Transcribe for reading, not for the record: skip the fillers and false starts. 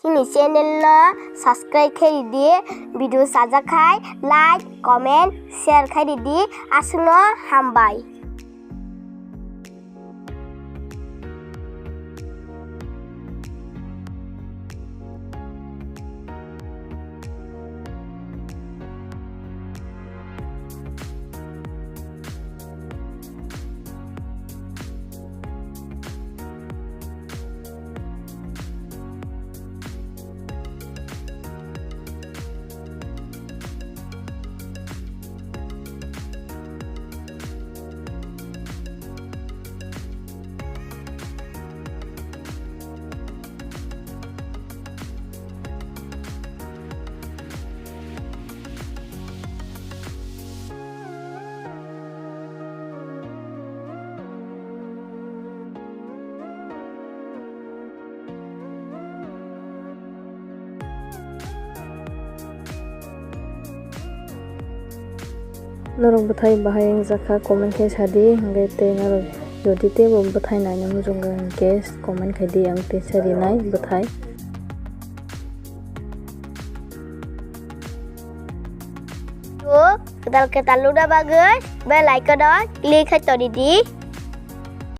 Sini channel subscribe khai di video sajak khai like comment share khai di asno hambai. Narong bwthai bahayang jaka comment khai sadi hangai te narong jodi te bwthai nai na mujung ke comment khai di ang te sari nai bwthai Kedal luda bagus bel like click khai to di